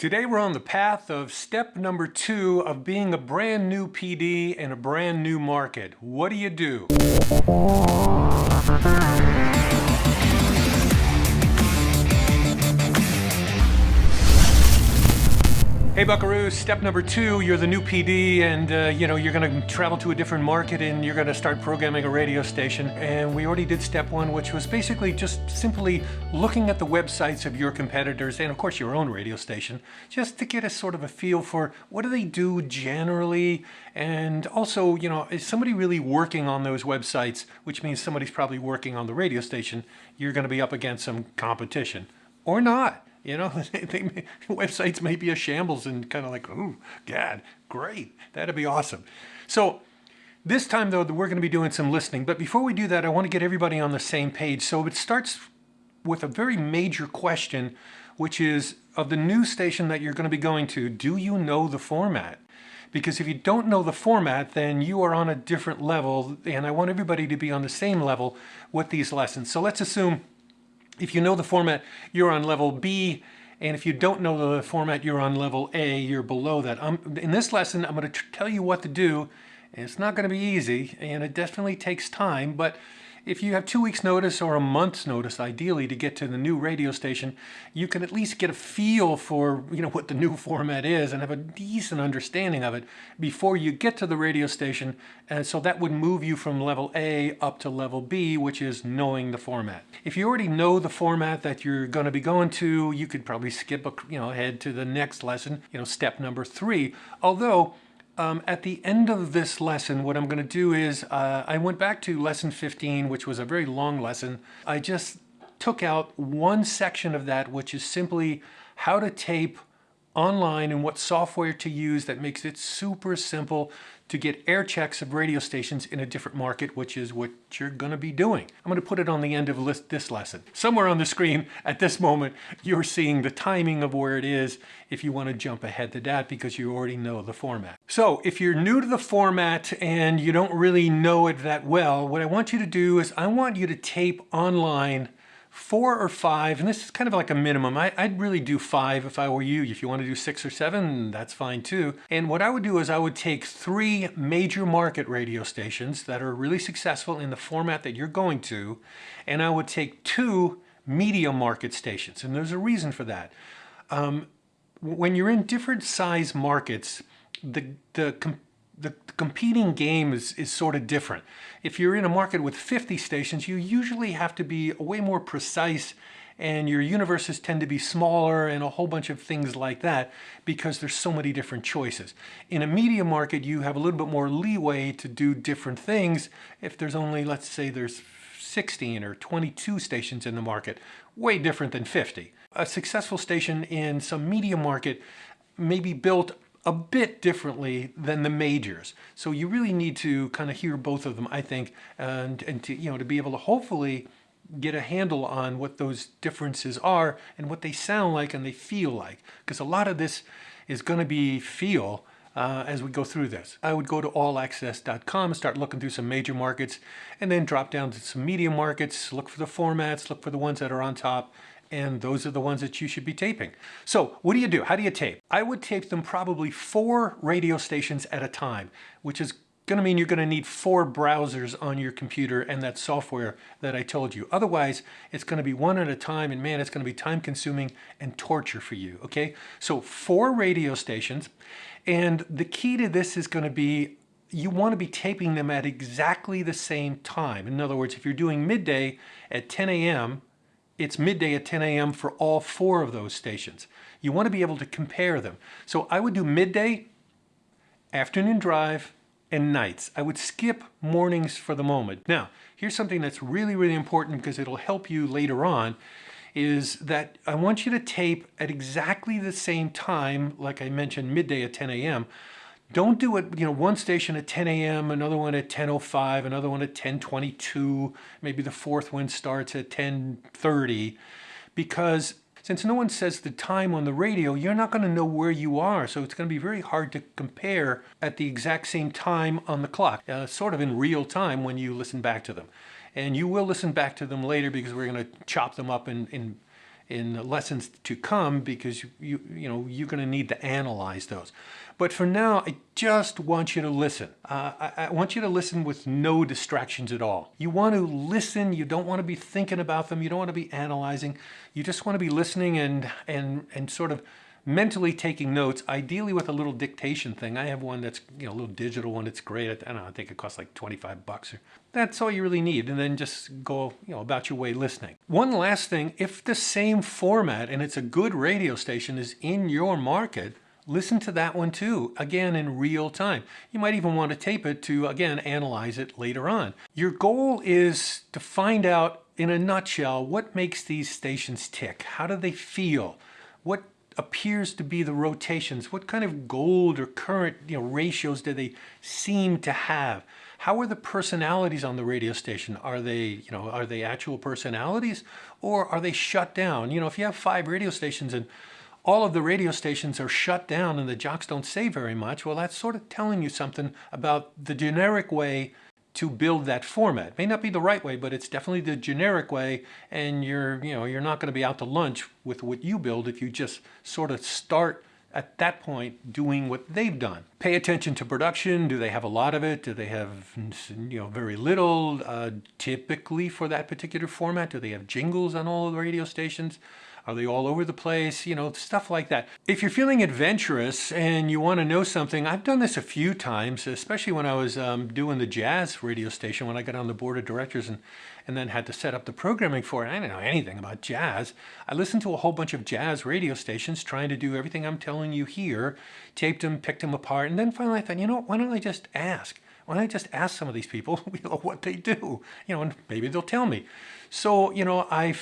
Today we're on the path of step number 2 of being a brand new PD in a brand new market. What do you do? Hey buckaroos, step number 2, you're the new PD and you're going to travel to a different market and you're going to start programming a radio station. And we already did step 1, which was basically just simply looking at the websites of your competitors and of course your own radio station, just to get a sort of a feel for what do they do generally, and also, is somebody really working on those websites, which means somebody's probably working on the radio station. You're going to be up against some competition or not. Websites may be a shambles and kind of like, oh, God, great. That'd be awesome. So this time, though, we're going to be doing some listening. But before we do that, I want to get everybody on the same page. So it starts with a very major question, which is, of the new station that you're going to be going to, do you know the format? Because if you don't know the format, then you are on a different level. And I want everybody to be on the same level with these lessons. So let's assume if you know the format, you're on level B, and if you don't know the format, you're on level A, you're below that. In this lesson, I'm going to tell you what to do, and it's not going to be easy, and it definitely takes time, but if you have 2 weeks notice or a month's notice, ideally, to get to the new radio station, you can at least get a feel for what the new format is and have a decent understanding of it before you get to the radio station. And so that would move you from level A up to level B, which is knowing the format. If you already know the format that you're going to be going to, you could probably skip ahead to the next lesson, step number 3. Although at the end of this lesson, what I'm going to do is I went back to lesson 15, which was a very long lesson. I just took out one section of that, which is simply how to tape online and what software to use that makes it super simple to get air checks of radio stations in a different market, which is what you're going to be doing. I'm going to put it on the end of this lesson. Somewhere on the screen at this moment, you're seeing the timing of where it is if you want to jump ahead to that because you already know the format. So if you're new to the format and you don't really know it that well, what I want you to do is I want you to tape online 4 or 5, and this is kind of like a minimum. I'd really do 5 if I were you. If you want to do 6 or 7, that's fine too. And what I would do is I would take 3 major market radio stations that are really successful in the format that you're going to, and I would take 2 medium market stations. And there's a reason for that. When you're in different size markets, the competing game is sort of different. If you're in a market with 50 stations, you usually have to be way more precise, and your universes tend to be smaller and a whole bunch of things like that because there's so many different choices. In a media market, you have a little bit more leeway to do different things if there's only, let's say there's 16 or 22 stations in the market, way different than 50. A successful station in some media market may be built a bit differently than the majors. So you really need to kind of hear both of them, I think, and to be able to hopefully get a handle on what those differences are and what they sound like and they feel like. Because a lot of this is going to be feel as we go through this. I would go to allaccess.com and start looking through some major markets and then drop down to some medium markets, look for the formats, look for the ones that are on top, and those are the ones that you should be taping. So what do you do? How do you tape? I would tape them probably 4 radio stations at a time, which is going to mean you're going to need 4 browsers on your computer and that software that I told you. Otherwise, it's going to be one at a time, and man, it's going to be time consuming and torture for you, okay? So 4 radio stations, and the key to this is going to be you want to be taping them at exactly the same time. In other words, if you're doing midday at 10 a.m., it's midday at 10 a.m. for all 4 of those stations. You want to be able to compare them. So I would do midday, afternoon drive, and nights. I would skip mornings for the moment. Now, here's something that's really, really important because it'll help you later on, is that I want you to tape at exactly the same time, like I mentioned, midday at 10 a.m. Don't do it, one station at 10 a.m., another one at 10:05, another one at 10:22, maybe the 4th one starts at 10:30, because since no one says the time on the radio, you're not going to know where you are, so it's going to be very hard to compare at the exact same time on the clock, sort of in real time when you listen back to them. And you will listen back to them later because we're going to chop them up in in lessons to come, because you're going to need to analyze those. But for now, I just want you to listen. I want you to listen with no distractions at all. You want to listen. You don't want to be thinking about them. You don't want to be analyzing. You just want to be listening and sort of mentally taking notes, ideally with a little dictation thing. I have one that's, a little digital one. It's great. I don't know, I think it costs like $25 or that's all you really need. And then just go, about your way listening. One last thing, if the same format and it's a good radio station is in your market, listen to that one too, again, in real time. You might even want to tape it to, again, analyze it later on. Your goal is to find out, in a nutshell, what makes these stations tick. How do they feel? What appears to be the rotations? What kind of gold or current ratios do they seem to have? How are the personalities on the radio station? Are they actual personalities, or are they shut down? If you have 5 radio stations and all of the radio stations are shut down and the jocks don't say very much, well, that's sort of telling you something about the generic way to build that format. It may not be the right way, but it's definitely the generic way, and you're not going to be out to lunch with what you build if you just sort of start at that point doing what they've done. Pay attention to production. Do they have a lot of it? Do they have very little? Typically for that particular format, do they have jingles on all of the radio stations? Are they all over the place? Stuff like that. If you're feeling adventurous and you want to know something, I've done this a few times, especially when I was doing the jazz radio station, when I got on the board of directors and then had to set up the programming for it. I didn't know anything about jazz. I listened to a whole bunch of jazz radio stations trying to do everything I'm telling you here, taped them, picked them apart, and then finally I thought, why don't I just ask? Why don't I just ask some of these people what they do? And maybe they'll tell me. So, I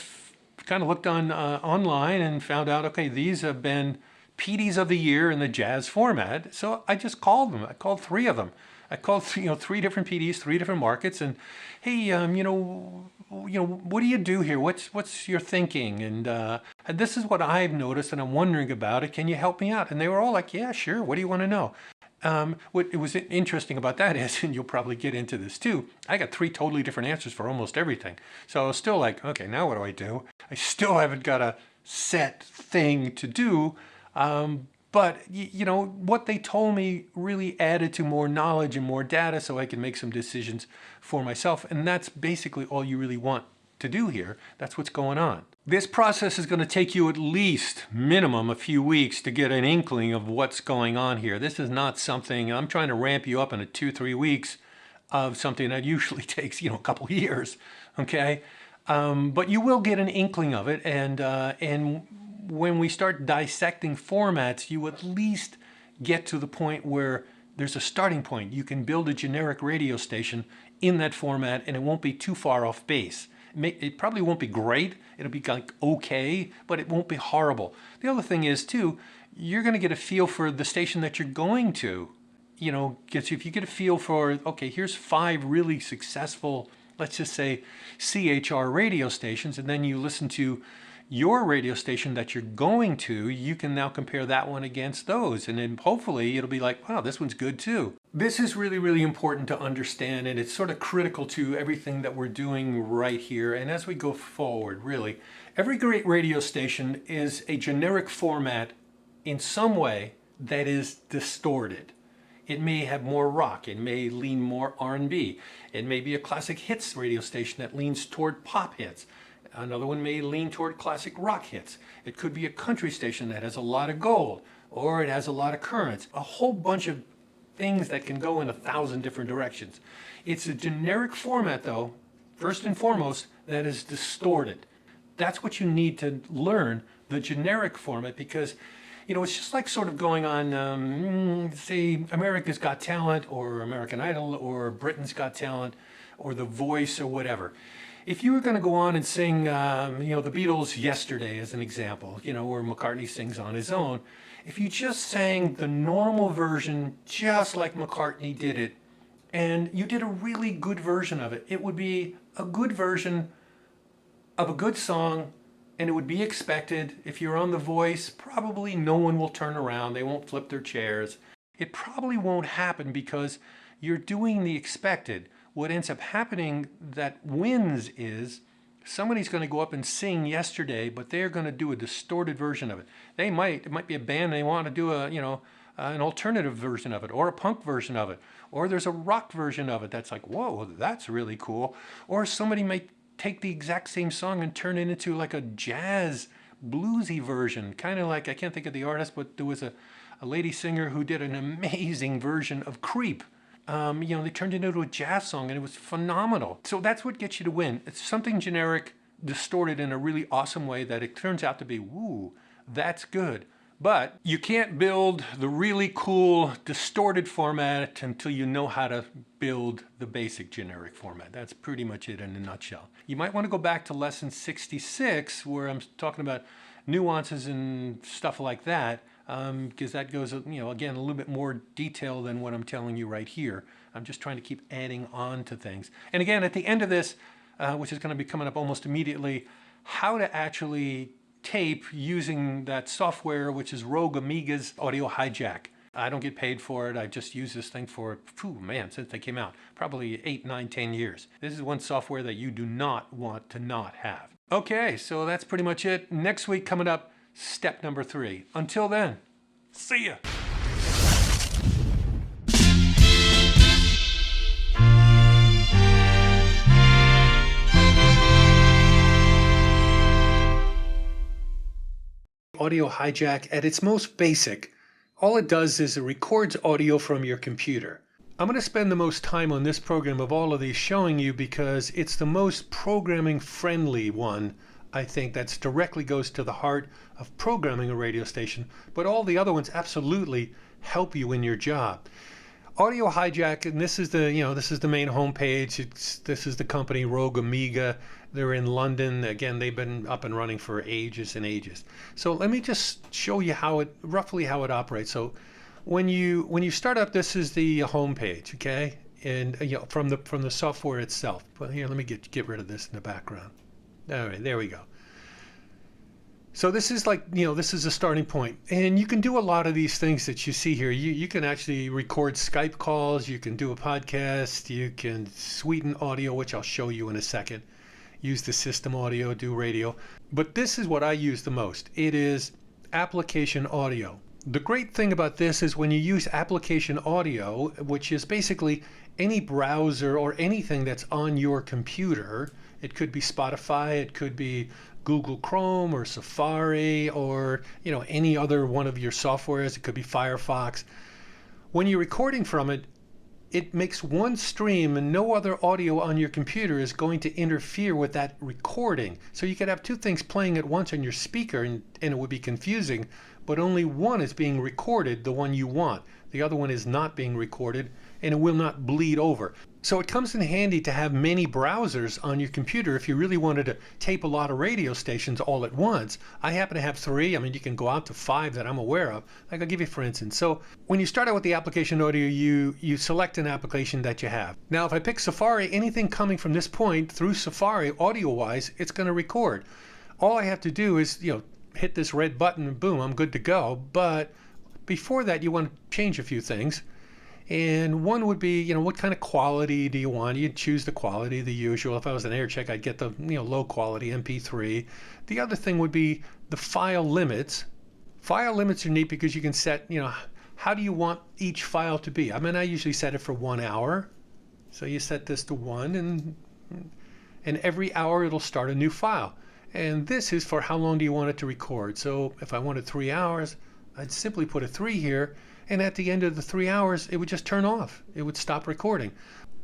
kind of looked online and found out, okay, these have been PDs of the year in the jazz format. So I just called them. I called 3 of them. I called 3 different PDs, 3 different markets, and hey, what do you do here? What's your thinking? And this is what I've noticed, and I'm wondering about it. Can you help me out? And they were all like, yeah, sure. What do you want to know? What was interesting about that is, and you'll probably get into this too, I got 3 totally different answers for almost everything. So I was still like, okay, now what do I do? I still haven't got a set thing to do. But what they told me really added to more knowledge and more data so I can make some decisions for myself. And that's basically all you really want to do here. That's what's going on. This process is going to take you at least minimum a few weeks to get an inkling of what's going on here. This is not something I'm trying to ramp you up in 2-3 weeks of something that usually takes a couple years. Okay, but you will get an inkling of it, and when we start dissecting formats, you at least get to the point where there's a starting point. You can build a generic radio station in that format, and it won't be too far off base. It probably won't be great. It'll be like okay, but it won't be horrible. The other thing is too, you're going to get a feel for the station that you're going to. If you get a feel for, okay, here's 5 really successful, let's just say CHR radio stations, and then you listen to your radio station that you're going to, you can now compare that one against those. And then hopefully it'll be like, wow, this one's good too. This is really, really important to understand, and it's sort of critical to everything that we're doing right here. And as we go forward, really, every great radio station is a generic format in some way that is distorted. It may have more rock, it may lean more R&B. It may be a classic hits radio station that leans toward pop hits. Another one may lean toward classic rock hits. It could be a country station that has a lot of gold, or it has a lot of currents. A whole bunch of things that can go in 1,000 different directions. It's a generic format, though, first and foremost, that is distorted. That's what you need to learn, the generic format, because it's just like sort of going on, say, America's Got Talent, or American Idol, or Britain's Got Talent, or The Voice, or whatever. If you were going to go on and sing, the Beatles Yesterday as an example, where McCartney sings on his own, if you just sang the normal version just like McCartney did it, and you did a really good version of it, it would be a good version of a good song, and it would be expected. If you're on The Voice, probably no one will turn around. They won't flip their chairs. It probably won't happen because you're doing the expected. What ends up happening that wins is Somebody's going to go up and sing Yesterday, but they're going to do a distorted version of it. It might be a band, they want to do an alternative version of it, or a punk version of it, or there's a rock version of it that's like, whoa, that's really cool. Or somebody may take the exact same song and turn it into like a jazz bluesy version, kind of like, I can't think of the artist, but there was a lady singer who did an amazing version of Creep. They turned it into a jazz song and it was phenomenal. So that's what gets you to win. It's something generic, distorted in a really awesome way that it turns out to be, woo, that's good. But you can't build the really cool distorted format until you know how to build the basic generic format. That's pretty much it in a nutshell. You might want to go back to lesson 66 where I'm talking about nuances and stuff like that, because that goes, again, a little bit more detail than what I'm telling you right here. I'm just trying to keep adding on to things. And again, at the end of this, which is going to be coming up almost immediately, how to actually tape using that software, which is Rogue Amiga's Audio Hijack. I don't get paid for it. I've just used this thing for, since they came out, probably 8, 9, 10 years. This is one software that you do not want to not have. Okay, so that's pretty much it. Next week coming up, step number 3. Until then, see ya. Audio Hijack, at its most basic, all it does is it records audio from your computer. I'm going to spend the most time on this program of all of these showing you because it's the most programming friendly one, I think, that directly goes to the heart of programming a radio station, but all the other ones absolutely help you in your job. Audio Hijack, and this is the main homepage. This is the company Rogue Amiga. They're in London. Again, they've been up and running for ages and ages. So let me just show you roughly how it operates. So when you start up, this is the homepage, okay? And from the software itself. But here, let me get rid of this in the background. All right, there we go. So this is this is a starting point, and you can do a lot of these things that you see here. You can actually record Skype calls, you can do a podcast, you can sweeten audio, which I'll show you in a second, use the system audio, do radio. But this is what I use the most. It is application audio. The great thing about this is when you use application audio, which is basically any browser or anything that's on your computer, it could be Spotify, it could be Google Chrome or Safari or any other one of your softwares. It could be Firefox. When you're recording from it, it makes one stream and no other audio on your computer is going to interfere with that recording. So you could have two things playing at once on your speaker and it would be confusing, but only one is being recorded, the one you want. The other one is not being recorded and it will not bleed over. So it comes in handy to have many browsers on your computer if you really wanted to tape a lot of radio stations all at once. I happen to have 3. I mean, you can go out to 5 that I'm aware of. Like I'll give you for instance. So when you start out with the application audio, you select an application that you have. Now, if I pick Safari, anything coming from this point through Safari, audio-wise, it's going to record. All I have to do is, hit this red button and boom, I'm good to go. But before that, you want to change a few things. And one would be, what kind of quality do you want? You'd choose the quality, the usual. If I was an air check, I'd get the, low quality MP3. The other thing would be the file limits. File limits are neat because you can set, how do you want each file to be? I mean, I usually set it for 1 hour. So you set this to 1 and every hour it'll start a new file. And this is for how long do you want it to record. So if I wanted 3 hours, I'd simply put a 3 here. And at the end of the 3 hours, it would just turn off. It would stop recording.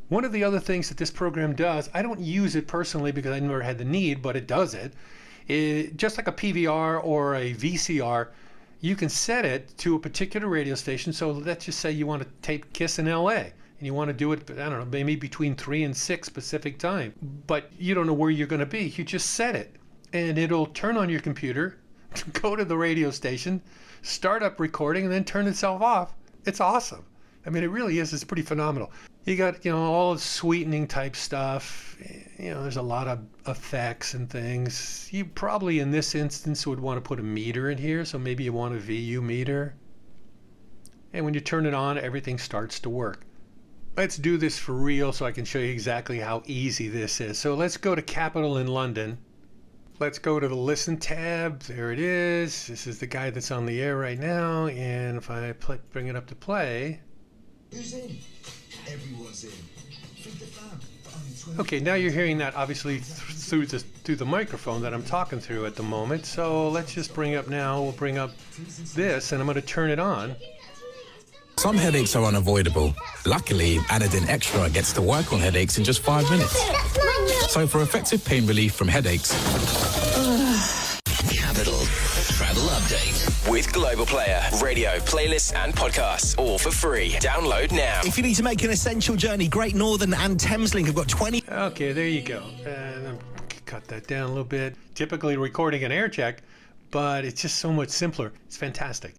One of the other things that this program does, I don't use it personally because I never had the need, but it does it. Just like a PVR or a VCR, you can set it to a particular radio station. So let's just say you want to tape Kiss in LA and you want to do it, I don't know, maybe between 3 and 6 Pacific time, but you don't know where you're going to be. You just set it and it'll turn on your computer, go to the radio station, start up recording, and then turn itself off. It's awesome. I mean, it really is. It's pretty phenomenal. You got, all the sweetening type stuff. There's a lot of effects and things. You probably, in this instance, would want to put a meter in here. So maybe you want a VU meter. And when you turn it on, everything starts to work. Let's do this for real so I can show you exactly how easy this is. So let's go to Capital in London. Let's go to the Listen tab. There it is. This is the guy that's on the air right now. And if I bring it up to play. Who's in? Everyone's in. Feed the fam. Okay, now you're hearing that obviously through the microphone that I'm talking through at the moment. So let's just bring up now, we'll bring up this and I'm going to turn it on. Some headaches are unavoidable. Luckily, Anadin Extra gets to work on headaches in just 5 minutes. So for effective pain relief from headaches... Capital Travel Update with Global Player. Radio, playlists and podcasts, all for free. Download now. If you need to make an essential journey, Great Northern and Thameslink have got 20... Okay, there you go. And I'll cut that down a little bit. Typically recording an air check, but it's just so much simpler. It's fantastic.